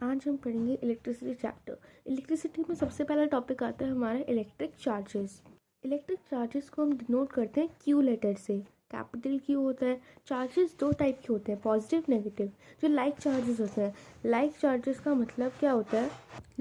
आज हम पढ़ेंगे इलेक्ट्रिसिटी चैप्टर। इलेक्ट्रिसिटी में सबसे पहला टॉपिक आता है हमारा इलेक्ट्रिक चार्जेस। इलेक्ट्रिक चार्जेस को हम डिनोट करते हैं क्यू लेटर से। कैपिटल क्यू होता है। चार्जेस दो टाइप के होते हैं, पॉजिटिव नेगेटिव। जो लाइक चार्जेस होते हैं, लाइक चार्जेस का मतलब क्या होता है?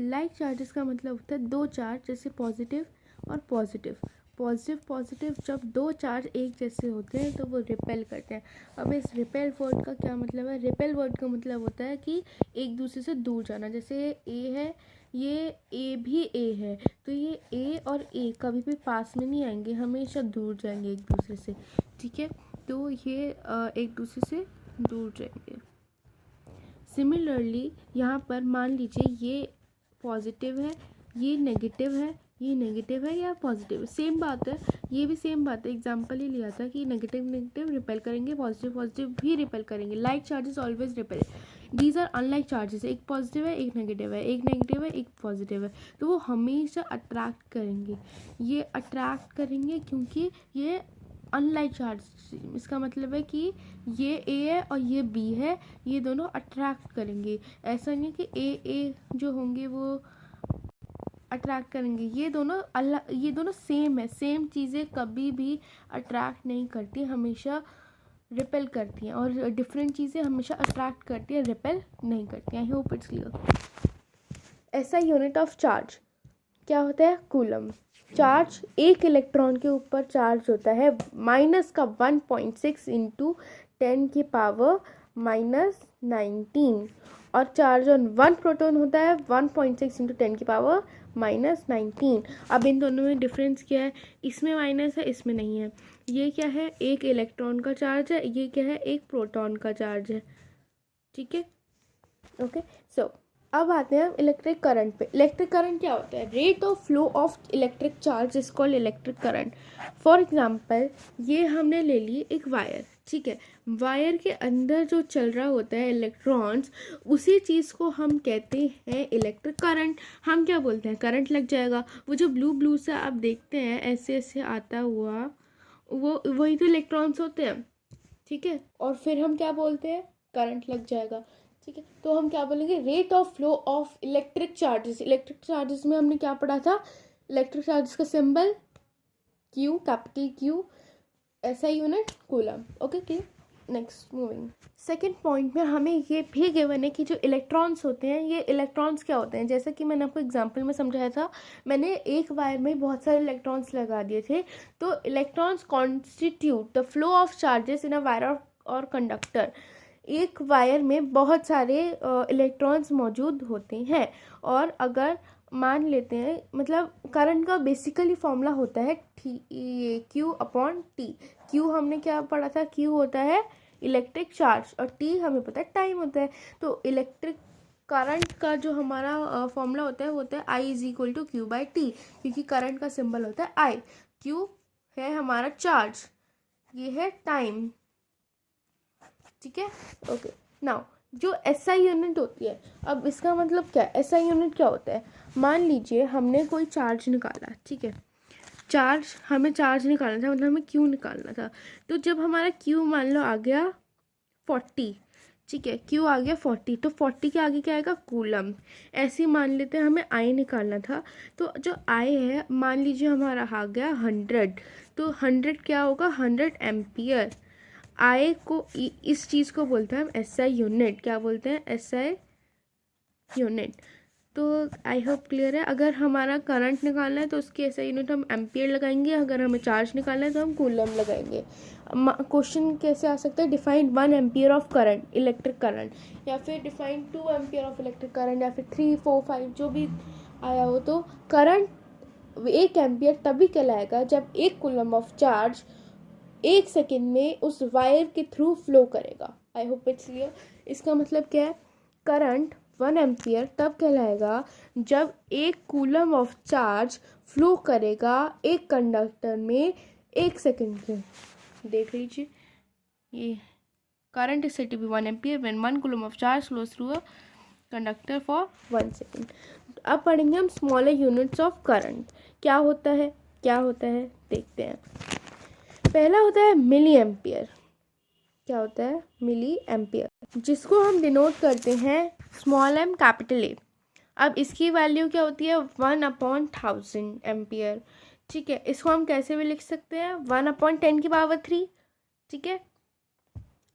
लाइक चार्जेस का मतलब होता है दो चार्ज जैसे पॉजिटिव और पॉजिटिव। पॉजिटिव जब दो चार्ज एक जैसे होते हैं तो वो रिपेल करते हैं। अब इस रिपेल वर्ड का क्या मतलब है? रिपेल वर्ड का मतलब होता है कि एक दूसरे से दूर जाना। जैसे ए है, ये ए भी ए है, तो ये ए और ए कभी भी पास में नहीं आएंगे, हमेशा दूर जाएंगे एक दूसरे से। ठीक है, तो ये एक दूसरे से दूर जाएंगे। सिमिलरली यहाँ पर मान लीजिए ये पॉजिटिव है, ये नेगेटिव है, ये नेगेटिव है या पॉजिटिव, सेम बात है। ये भी सेम बात है। एग्जांपल ही लिया था कि नेगेटिव रिपेल करेंगे, पॉजिटिव भी रिपेल करेंगे। Like charges always repel. These are unlike charges. एक पॉजिटिव है, एक नेगेटिव है, एक नेगेटिव है, एक पॉजिटिव है, तो वो हमेशा अट्रैक्ट करेंगे। ये अट्रैक्ट करेंगे क्योंकि ये अनलाइक चार्ज। इसका मतलब है कि ये ए है और ये बी है, ये दोनों अट्रैक्ट करेंगे। ऐसा नहीं कि ए जो होंगे वो अट्रैक्ट करेंगे। ये दोनों सेम है। सेम चीज़ें कभी भी अट्रैक्ट नहीं करती, हमेशा रिपेल करती हैं। और डिफरेंट चीज़ें हमेशा अट्रैक्ट करती हैं, रिपेल नहीं करती हैं। I hope it's clear. ऐसा यूनिट ऑफ चार्ज क्या होता है? कूलम। चार्ज एक इलेक्ट्रॉन के ऊपर चार्ज होता है माइनस का 1.6 इंटू 10 की पावर -19, और चार्ज ऑन 1 प्रोटॉन होता है 1.6 इंटू 10 की पावर -19। अब इन दोनों में डिफरेंस क्या है? इसमें माइनस है, इसमें नहीं है। ये क्या है? एक इलेक्ट्रॉन का चार्ज है, ये क्या है? एक प्रोटॉन का चार्ज है। ठीक है, ओके। सो अब आते हैं हम इलेक्ट्रिक करंट पे। इलेक्ट्रिक करंट क्या होता है? Rate of flow of electric charge is called electric current. For example, ये हमने ले ली एक वायर। ठीक है, वायर के अंदर जो चल रहा होता है इलेक्ट्रॉन्स, उसी चीज़ को हम कहते हैं इलेक्ट्रिक करंट। हम क्या बोलते हैं? करंट लग जाएगा। वो जो ब्लू से आप देखते हैं ऐसे ऐसे आता हुआ, वो वही तो इलेक्ट्रॉन्स होते हैं। ठीक है, और फिर हम क्या बोलते हैं? करंट लग जाएगा। ठीक है, तो हम क्या बोलेंगे? Rate of flow of electric charges. Electric charges में हमने क्या पढ़ा था? इलेक्ट्रिक चार्जेस का सिंबल क्यू, कैपिटल क्यू। ऐसा unit coulomb. Okay, clear. Next moving. Second point में हमें ये भी गिवन है कि जो इलेक्ट्रॉन्स होते हैं, ये इलेक्ट्रॉन्स क्या होते हैं? जैसा कि मैंने आपको एग्जांपल में समझाया था, मैंने एक वायर में बहुत सारे इलेक्ट्रॉन्स लगा दिए थे। तो electrons constitute the flow of charges in a wire और कंडक्टर। एक वायर में बहुत सारे इलेक्ट्रॉन्स मौजूद होते हैं, और अगर मान लेते हैं, मतलब करंट का बेसिकली फॉर्मूला होता है क्यू अपॉन टी। क्यू हमने क्या पढ़ा था? क्यू होता है इलेक्ट्रिक चार्ज और टी हमें पता है टाइम होता है। तो इलेक्ट्रिक करंट का जो हमारा फॉर्मूला होता है I is equal to Q by T, क्योंकि करंट का सिंबल होता है आई। क्यू है हमारा चार्ज, ये है टाइम। ठीक है, ओके। नाउ जो एसआई यूनिट होती है, अब इसका मतलब क्या है? एसआई यूनिट क्या होता है? मान लीजिए हमने कोई चार्ज निकाला। ठीक है, हमें चार्ज निकालना था, मतलब हमें क्यू निकालना था। तो जब हमारा क्यू मान लो आ गया 40, ठीक है, क्यू आ गया 40, तो 40 के आगे क्या आएगा? कूलम। ऐसे ही मान लेते हैं हमें आई निकालना था, तो जो आई है मान लीजिए हमारा आ गया 100, तो 100 क्या होगा? 100 एम्पियर। आई को इस चीज़ को बोलते हैं हम एसआई यूनिट। क्या बोलते हैं? SI unit. तो आई होप क्लियर है। अगर हमारा करंट निकालना है तो उसकी एसआई यूनिट हम एम्पियर लगाएंगे, अगर हमें चार्ज निकालना है तो हम कूलम लगाएंगे। क्वेश्चन कैसे आ सकता है? Define 1 ampere of current, electric current, या फिर define 2 ampere of electric current, या फिर 3, 4, 5 जो भी आया हो। तो करंट 1 एम्पियर तभी कहलाएगा जब 1 कूलम ऑफ चार्ज 1 सेकेंड में उस वायर के थ्रू फ्लो करेगा। I hope it's clear. इसका मतलब क्या है? करंट 1 एम्पियर तब कहलाएगा जब 1 कूलम ऑफ चार्ज फ्लो करेगा एक कंडक्टर में 1 सेकेंड के। देख लीजिए, ये current is said to be 1 ampere when 1 coulomb of charge flows through a conductor for 1 second. अब पढ़ेंगे हम स्मॉलर यूनिट्स ऑफ करंट। क्या होता है देखते हैं। पहला होता है मिली एम्पियर। क्या होता है, मिली एम्पियर, जिसको हम डिनोट करते हैं स्मॉल एम कैपिटल ए। अब इसकी वैल्यू क्या होती है, 1/1000 एम्पियर। ठीक है, इसको हम कैसे भी लिख सकते हैं, 1/10⁻3। ठीक है,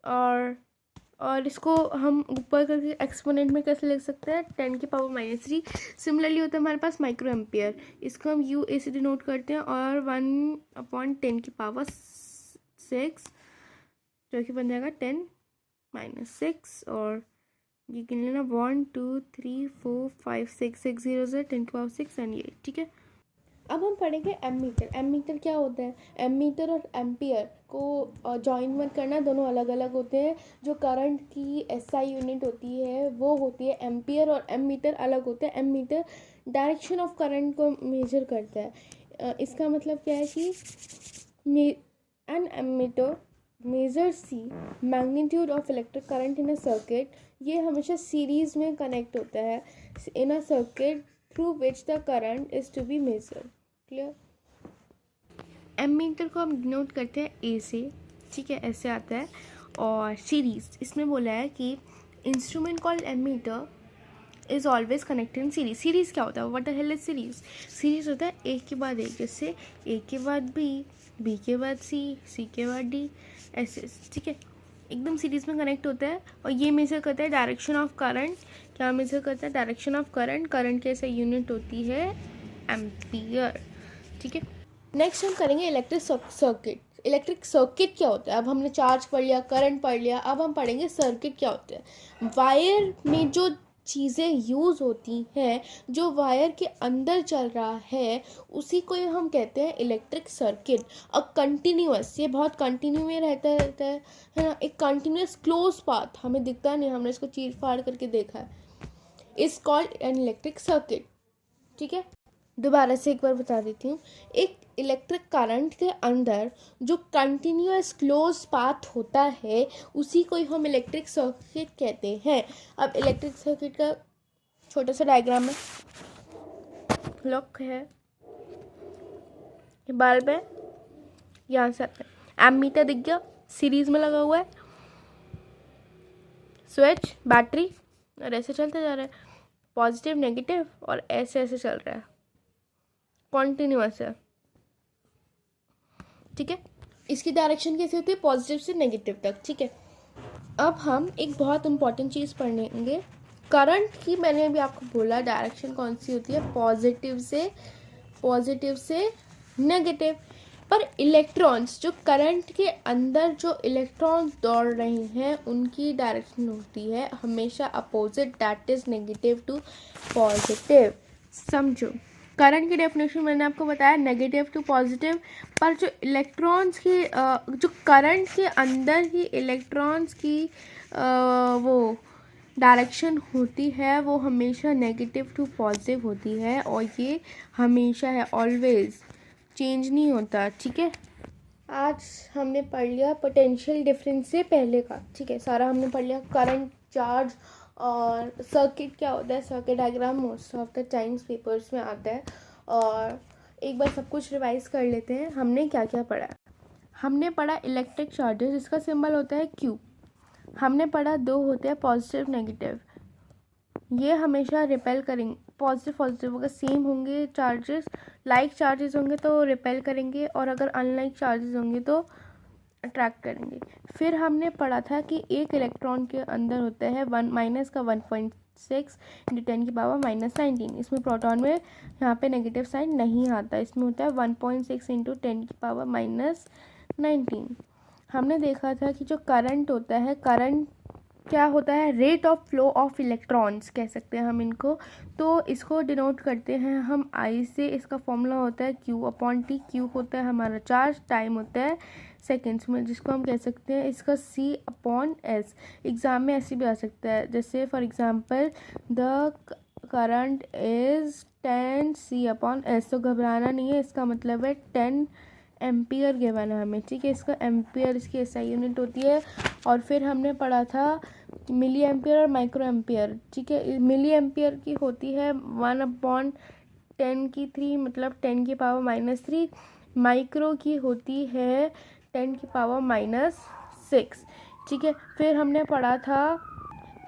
और इसको हम ऊपर करके एक्सपोनेंट में कैसे लिख सकते हैं, 10⁻³ सिमिलरली होता है हमारे पास माइक्रो एम्पियर, इसको हम यू ए से डिनोट करते हैं, और 1/10⁻6 जो कि बन जाएगा 10⁻6, और ये गिन लेना 1 2 3 4 5 6 6 0 0 10⁻6 एंड ये। ठीक है, अब हम पढ़ेंगे एमीटर। एमीटर क्या होता है, एमीटर और एम्पियर को जॉइन मत करना, दोनों अलग अलग होते हैं। जो करंट की एसआई यूनिट होती है वो होती है एम्पियर, और एमीटर अलग होते हैं। एमीटर डायरेक्शन ऑफ करंट को मेजर करता है। इसका मतलब क्या है कि an ammeter measures the magnitude of electric current in a circuit. ये हमेशा सीरीज में कनेक्ट होता है in a circuit through which the current is to be measured. Clear. Ammeter को हम डिनोट करते हैं ए से। ठीक है, ऐसे आता है। और सीरीज, इसमें बोला है कि instrument called ammeter is always connected in series. Series क्या होता है, what the hell is series. Series होता है ए के बाद ए, जैसे ए के बाद बी, बी के बाद सी, सी के बाद डी, ऐसे। ठीक है, एकदम सीरीज में कनेक्ट होता है। और ये मेजर करता है डायरेक्शन ऑफ करंट। क्या मेजर करता है, डायरेक्शन ऑफ करंट। करंट की ऐसे यूनिट होती है एम्पियर। ठीक है, नेक्स्ट हम करेंगे इलेक्ट्रिक सर्किट। इलेक्ट्रिक सर्किट क्या होता है, अब हमने चार्ज पढ़ लिया, करंट पढ़ लिया, अब हम पढ़ेंगे सर्किट क्या होता है। वायर में जो चीज़ें यूज़ होती हैं, जो वायर के अंदर चल रहा है, उसी को हम कहते हैं इलेक्ट्रिक सर्किट। और कंटिन्यूअस, ये बहुत कंटिन्यू में रहता है ना, एक कंटिन्यूअस क्लोज पाथ हमें दिखता नहीं, हमने इसको चीर फाड़ करके देखा है, is called an electric circuit. ठीक है, दोबारा से एक बार बता देती हूँ। एक इलेक्ट्रिक करंट के अंदर जो कंटिन्यूअस क्लोज पाथ होता है, उसी को हम इलेक्ट्रिक सर्किट कहते हैं। अब इलेक्ट्रिक सर्किट का छोटा सा डायग्राम है, लॉक है, बल्ब है, यहाँ से आता है, एमीटर दिख गया, सीरीज में लगा हुआ है, स्विच, बैटरी, और ऐसे चलते जा रहा है, पॉजिटिव नेगेटिव, और ऐसे ऐसे चल रहा है, कॉन्टिन्यूअस है। ठीक है, इसकी डायरेक्शन कैसी होती है, पॉजिटिव से नेगेटिव तक। ठीक है, अब हम एक बहुत इंपॉर्टेंट चीज़ पढ़ेंगे, करंट की। मैंने अभी आपको बोला डायरेक्शन कौन सी होती है, पॉजिटिव से नेगेटिव। पर इलेक्ट्रॉन्स, जो करंट के अंदर जो इलेक्ट्रॉन्स दौड़ रहे हैं, उनकी डायरेक्शन होती है हमेशा opposite, that is negative to positive. समझो, करंट की डेफिनेशन मैंने आपको बताया नेगेटिव टू पॉजिटिव। पर जो इलेक्ट्रॉन्स की जो करंट के अंदर ही इलेक्ट्रॉन्स की वो डायरेक्शन होती है, वो हमेशा नेगेटिव टू पॉजिटिव होती है, और ये हमेशा है, ऑलवेज, चेंज नहीं होता। ठीक है, आज हमने पढ़ लिया पोटेंशियल डिफरेंस से पहले का। ठीक है, सारा हमने पढ़ लिया, करंट, चार्ज, और सर्किट क्या होता है, circuit diagram most of the times papers में आता है। और एक बार सब कुछ रिवाइज कर लेते हैं, हमने क्या क्या पढ़ा है। हमने पढ़ा इलेक्ट्रिक चार्जेस, इसका सिंबल होता है क्यू। हमने पढ़ा दो होते हैं पॉजिटिव नेगेटिव, ये हमेशा रिपेल करेंगे, पॉजिटिव अगर सेम होंगे चार्जेस, लाइक चार्जेस होंगे तो रिपेल करेंगे, और अगर अनलाइक चार्जेस होंगे तो अट्रैक्ट करेंगे। फिर हमने पढ़ा था कि एक इलेक्ट्रॉन के अंदर होता है 1 - 10⁻⁻19। इसमें प्रोटॉन में यहाँ पे नेगेटिव साइन नहीं आता, इसमें होता है 1.6 × 10⁻⁻19। हमने देखा था कि जो करंट होता है, करंट क्या होता है, rate of flow of electrons कह सकते हैं हम इनको। तो इसको डिनोट करते हैं हम आई से। इसका फॉर्मूला होता है Q/T। Q होता है हमारा चार्ज, टाइम होता है सेकेंड्स में, जिसको हम कह सकते हैं इसका C/S। एग्ज़ाम में ऐसे भी आ सकता है, जैसे for example the current is 10 C/S। तो घबराना नहीं है, इसका मतलब है 10 एम्पियर गिवन है हमें। ठीक है, इसका एम्पियर इसकी एसआई यूनिट होती है। और फिर हमने पढ़ा था मिली एम्पियर और माइक्रो एम्पियर। ठीक है, मिली एम्पियर की होती है 1/10⁻³ मतलब 10⁻³ माइक्रो की होती है 10⁻⁻6। ठीक है, फिर हमने पढ़ा था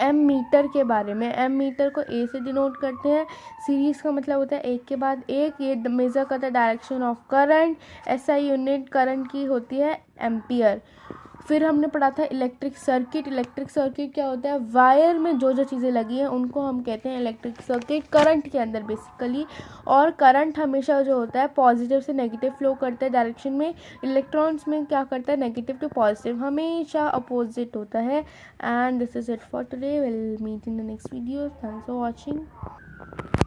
एम मीटर के बारे में। एम मीटर को ए से डिनोट करते हैं। सीरीज़ का मतलब होता है एक के बाद एक। ये मेज़र करता है direction of current. SI unit current की होती है एम्पियर। फिर हमने पढ़ा था इलेक्ट्रिक सर्किट। इलेक्ट्रिक सर्किट क्या होता है, वायर में जो जो चीज़ें लगी हैं उनको हम कहते हैं इलेक्ट्रिक सर्किट, करंट के अंदर बेसिकली। और करंट हमेशा जो होता है पॉजिटिव से नेगेटिव फ्लो करता है डायरेक्शन में। इलेक्ट्रॉन्स में क्या करता है, नेगेटिव टू पॉजिटिव, हमेशा अपोजिट होता है। And this is it for today, will meet in the next video. Thanks for watching.